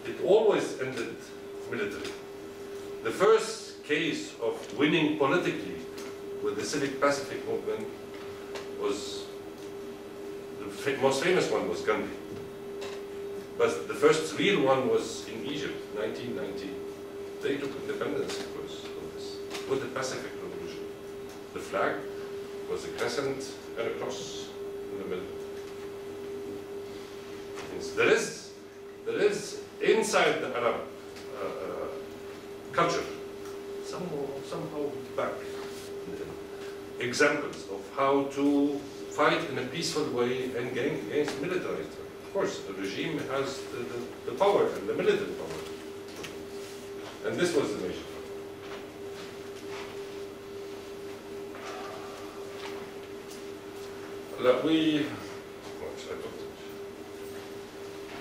it always ended militarily. The first case of winning politically with the civic pacific movement was, the most famous one was Gandhi. But the first real one was in Egypt, 1990. They took independence because of this, with the Pacific Revolution. The flag was a crescent and a cross in the middle. There is inside the Arab culture, somehow back, examples of how to fight in a peaceful way and against militarized. Of course, the regime has the power and the military power. And this was the major problem.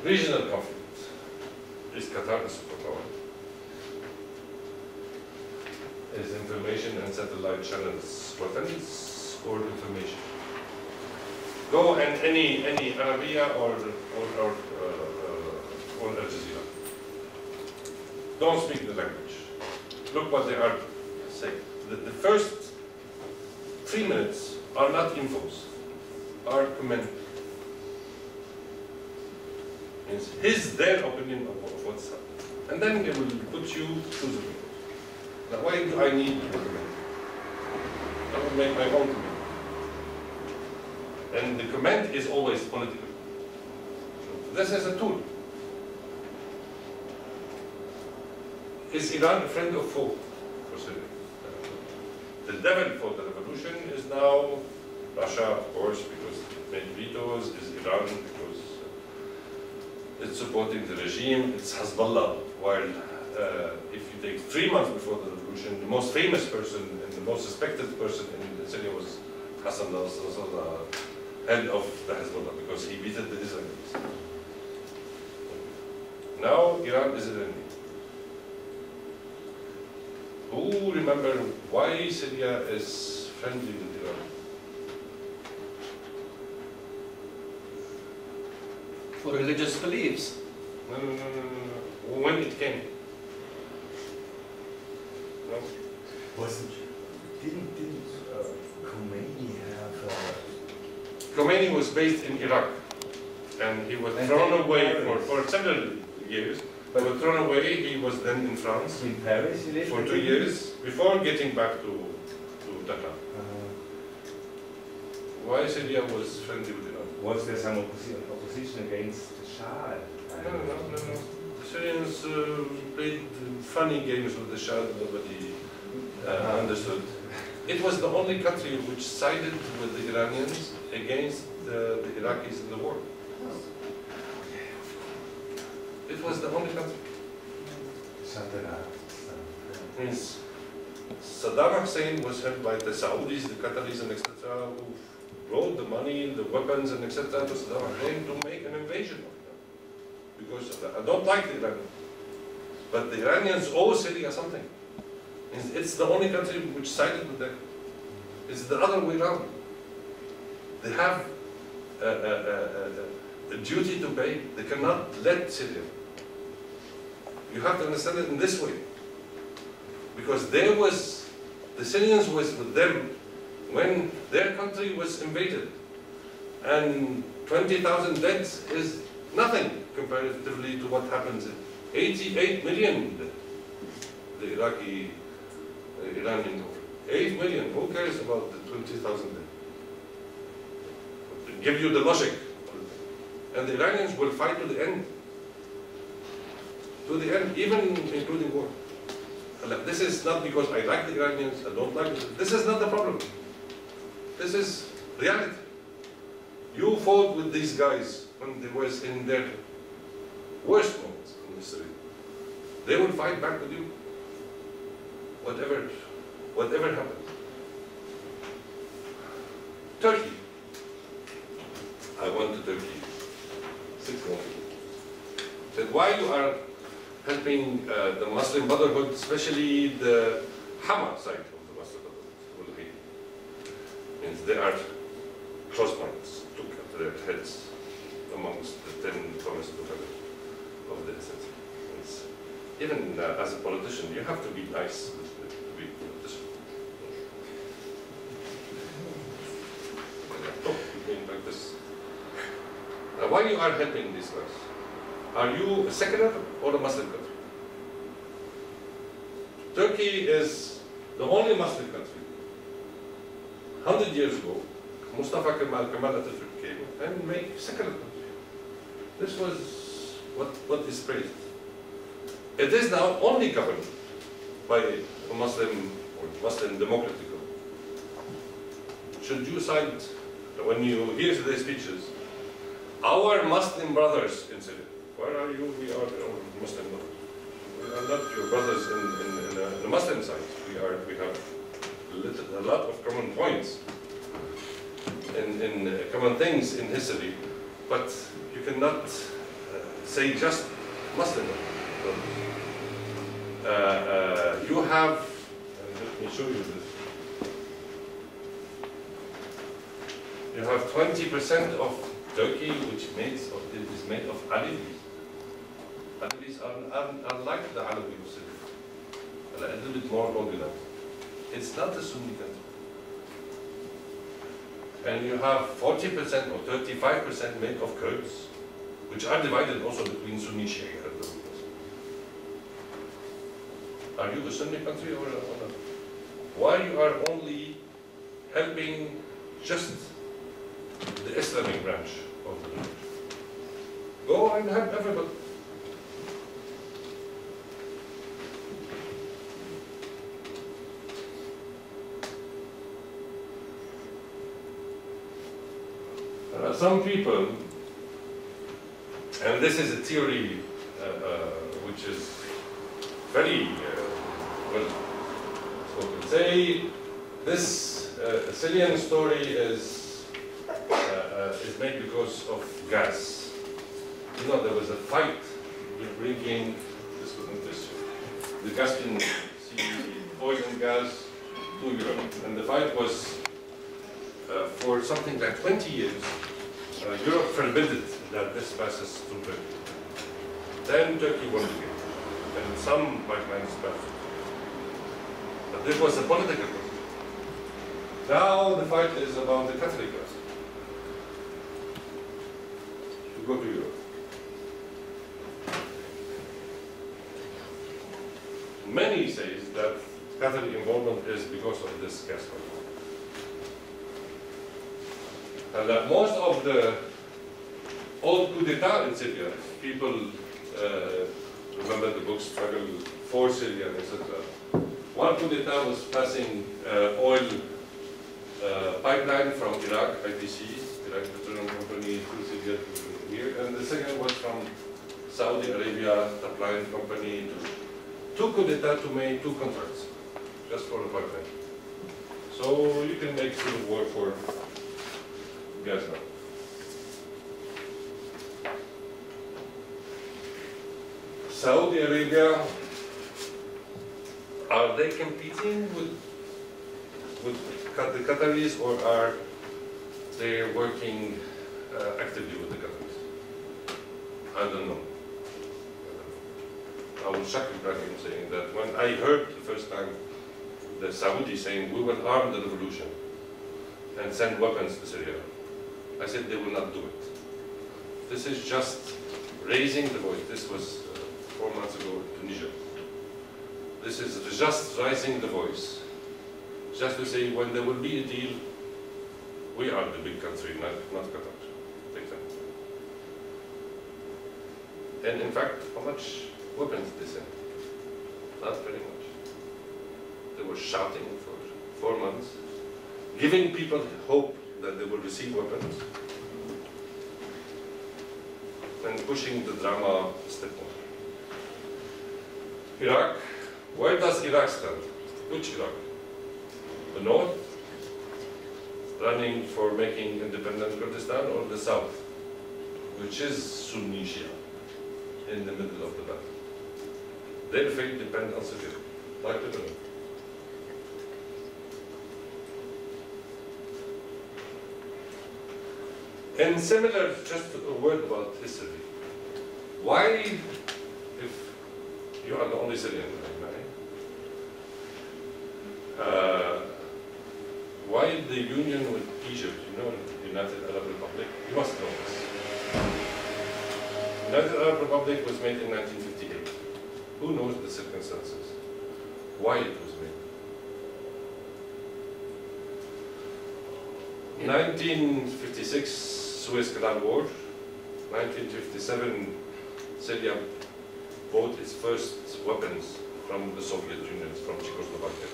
Regional conflict. Is Qatar a superpower? Is information and satellite channels weapons or information? Go and any Arabia or Al Jazeera. Don't speak the language. Look what they are saying. The first 3 minutes are not infos, are comments. It's their opinion of what's happening. And then they will put you through the window. Now, why do I need to comment? I will make my own comment. And the comment is always political. This is a tool. Is Iran a friend or foe for Syria? The devil for the revolution is now Russia, of course, because it made vetoes, is Iran because it's supporting the regime, it's Hezbollah, while if you take 3 months before the revolution, the most famous person and the most respected person in Syria was Hassan al-Nasrallah, head of the Hezbollah, because he beat the Israelis. Now Iran is an enemy. Who remember why Syria is friendly with Iran? For religious beliefs. No. When it came. No? Didn't Khomeini have... Khomeini was based in Iraq, and he was thrown away for several years. He was thrown away. He was then in France in Paris, for 2 years before getting back to Tehran. Why Syria was friendly with Iran? Was there some opposition against the Shah? No. The Syrians played funny games with the Shah that nobody understood. It was the only country which sided with the Iranians against the Iraqis in the war. It was the only country. Means Saddam Hussein was helped by the Saudis, the Qataris, and etc., who brought the money, the weapons, and etc. to Saddam Hussein to make an invasion of them. Because I don't like the Iranians, but the Iranians owe Syria something. It's the only country which sided with them. It's the other way around. They have a duty to pay. They cannot let Syria. You have to understand it in this way. Because the Syrians was with them when their country was invaded. And 20,000 deaths is nothing comparatively to what happens. 88 million dead. The Iranian war. 8 million. Who cares about the 20,000 dead? Give you the logic. And the Iranians will fight to the end. To the end, even including war. This is not because I like the Iranians, I don't like them. This is not the problem. This is reality. You fought with these guys when they were in their worst moments in history. They will fight back with you. Whatever happens. Turkey. I went to Turkey 6 months ago. Said, why you are helping the Muslim Brotherhood, especially the Hama side of the Muslim Brotherhood. Means they are close minds, took at their heads amongst the 10 promised to heaven of the essence. even as a politician, you have to be nice to be a politician. Like this. Why you are helping these guys? Are you a secular or a Muslim country? Turkey is the only Muslim country. 100 years ago, Mustafa Kemal Atatürk came and made secular country. This was what is praised. It is now only governed by a Muslim or Muslim democratic group. Should you side, when you hear the speeches, our Muslim brothers in Syria, where are you? We are our Muslim brothers. We are not your brothers in the Muslim side. We have a lot of common points in common things in history, but you cannot say just Muslim brothers. You have, let me show you this. You have 20% of Turkey which is made of Alevis. Alevis are like the Alevi of Syria, a little bit more organized. It's not a Sunni country. And you have 40% or 35% made of Kurds, which are divided also between Sunni Shia. Are you a Sunni country or not? Why you are only helping just the Islamic branch of the religion? Go and help everybody. Some people, and this is a theory which is very well spoken, say this Syrian story is made because of gas. You know, there was a fight bringing the Caspian Sea oil and gas to Europe, and the fight was for something like 20 years. Europe forbidden that this passes through Turkey. Then Turkey won the game, and some pipelines passed. But this was a political question. Now the fight is about the Catholic gas to go to Europe. Many say that Catholic involvement is because of this gas pipeline. And that most of the old coup d'etat in Syria, people remember the book Struggle for Syria, etc. One coup d'etat was passing oil pipeline from Iraq, IPC, Iraq Petroleum Company, to Syria to here, and the second was from Saudi Arabia, pipeline company, to two coup d'etat to make two contracts, just for the pipeline. So you can make civil war for gas now. Saudi Arabia, are they competing with the Qataris, or are they working actively with the Qataris? I don't know. I was shocked Ibrahim saying that when I heard the first time the Saudis saying we will arm the revolution and send weapons to Syria, I said they will not do it. This is just raising the voice. This was 4 months ago in Tunisia. This is just raising the voice, just to say when there will be a deal, we are the big country, not Qatar. Take that. And in fact, how much weapons they sent? Not very much. They were shouting for 4 months, giving people hope that they will receive weapons, and pushing the drama step on. Iraq, where does Iraq stand? Which Iraq? The north, running for making independent Kurdistan, or the south, which is Sunni Shia, in the middle of the battle? Their fate depends on Syria, like Lebanon. And similar, just a word about history. Why, if You are the only Syrian, right? Why the union with Egypt, the United Arab Republic? You must know this. The United Arab Republic was made in 1958. Who knows the circumstances? Why it was made? 1956, Suez Canal War. 1957, Syria bought its first weapons from the Soviet Union, from Czechoslovakia.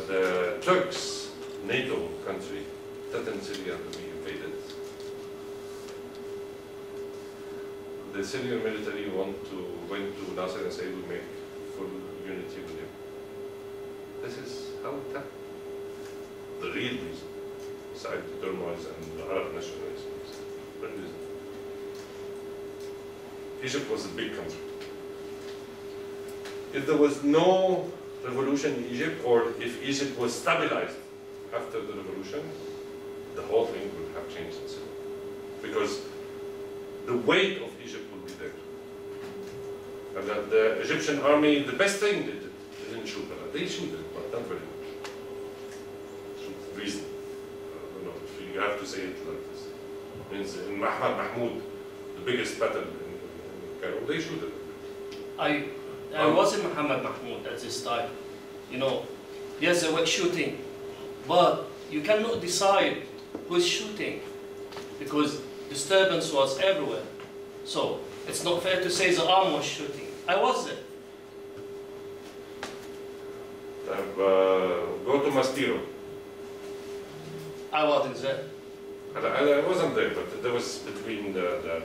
The Turks, NATO country, threatened Syria to be invaded. The Syrian military went to Nasser and said, "We make full unity with you." This is how it happened. The real reason, besides the turmoils and the Arab nationalism, the real reason. Egypt was a big country. If there was no revolution in Egypt, or if Egypt was stabilized after the revolution, the whole thing would have changed in Syria. Because the weight of Egypt would be there. And that the Egyptian army, the best thing they didn't shoot a lot. They shoot it, but not very much. Shoot reason. I don't know if you have to say it like this. It means in Mahmoud, the biggest battle in Cairo, they shoot it. I was in Muhammad Mahmoud at this time. Yes, they were shooting, but you cannot decide who's shooting because disturbance was everywhere. So it's not fair to say the arm was shooting. I was there. Go to Mastiro. I wasn't there. I wasn't there, but there was between the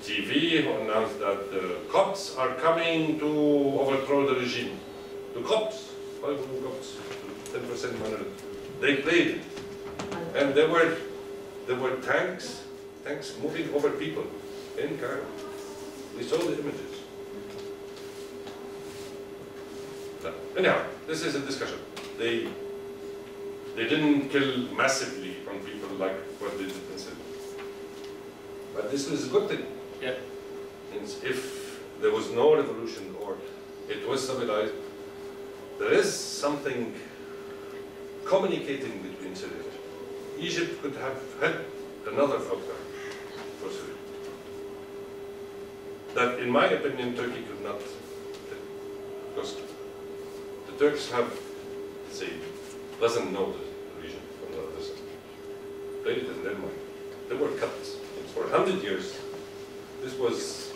TV who announced that the Caux are coming to overthrow the regime. The Caux, 10% minority. They played it, and there were tanks moving over people in Cairo. We saw the images. No. Anyhow, this is a discussion. They didn't kill massively on people like what they did in Syria. But this is a good thing. Yeah. Means if there was no revolution or it was stabilized, there is something communicating between Syria. Egypt could have had another outcome for Syria. That, in my opinion, Turkey could not, because the Turks have, say, doesn't know the region from the other side. They did it in their mind. They were cut. For 100 years, this was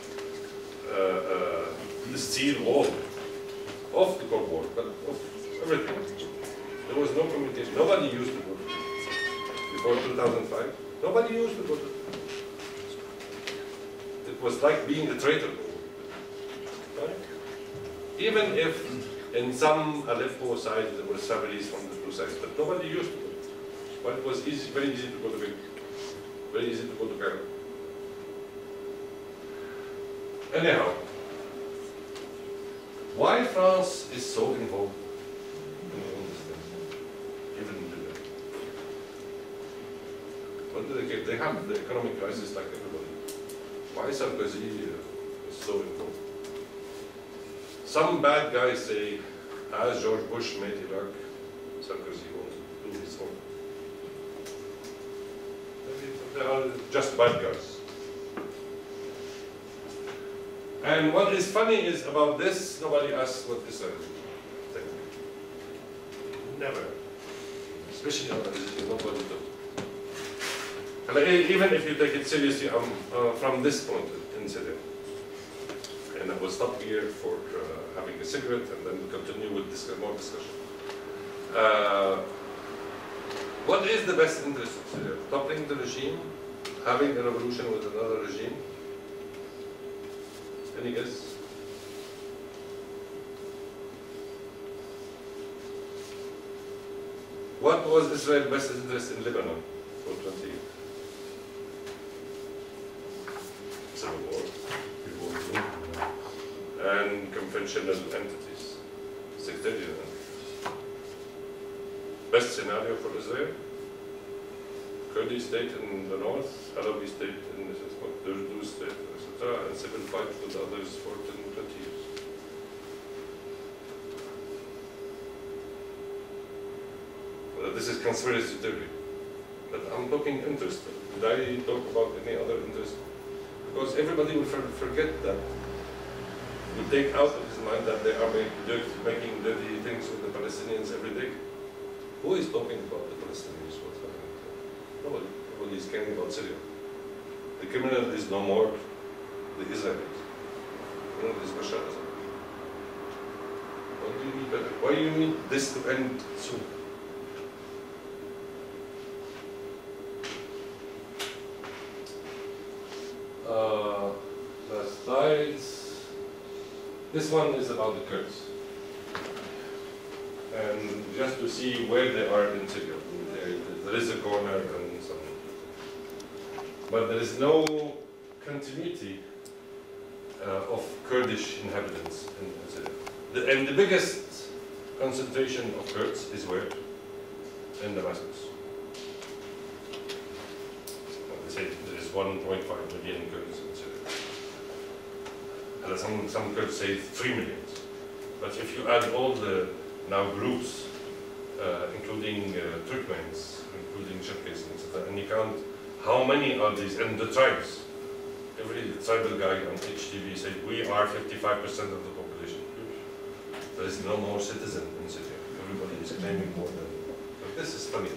the steel wall of the Cold War, but of everything. There was no communication. Nobody used the border. Before 2005, nobody used the border. It was like being a traitor. Right? Even if in some Aleppo sides there were families from the two sides, but nobody used it. But it was very easy to go to Cairo. Very easy to go to Cairo. Anyhow, why France is so involved in all this thing? Given what do they get? They have the economic crisis like everybody. Why Sarkozy is so involved? Some bad guys say, as George Bush made Iraq, Sarkozy wants to do his own. They are just bad guys. And what is funny is about this, nobody asks what Israel thinks. Never. Especially on Israel, nobody does. And even if you take it seriously from this point in Syria. And I will stop here for having a cigarette and then continue with more discussion. What is the best interest of Syria? Toppling the regime? Having a revolution with another regime? Any guess? What was Israel's best interest in Lebanon for 20 years? Civil war, and conventional entities, sectarian entities. Best scenario for Israel? Kurdish state in the north, Alawi state in the Urdu state, etc., and civil fight with others for 10, 20 years. This is conspiracy theory. But I'm talking interest. Did I talk about any other interest? Because everybody will forget that. Will take out of his mind that they are making dirty things with the Palestinians every day. Who is talking about the Palestinians? What's happening? Nobody. Nobody is caring about Syria. The criminal is no more the Israelis. The criminal is Bashar Assad. What do you need better? Why do you need this to end soon? The slides. This one is about the Kurds. And just to see where they are in Syria. There is a corner and some. But there is no continuity of Kurdish inhabitants in Syria. And the biggest concentration of Kurds is where? In Damascus. They say there is 1.5 million Kurds in Syria. And some Kurds say 3 million. But if you add all the now groups, including Turkmens, including Cherkess, etc., and you count how many are these, and the tribes. Every tribal guy on HTV said, we are 55% of the population. There is no more citizen in Syria. Everybody is claiming more than. But this is funny.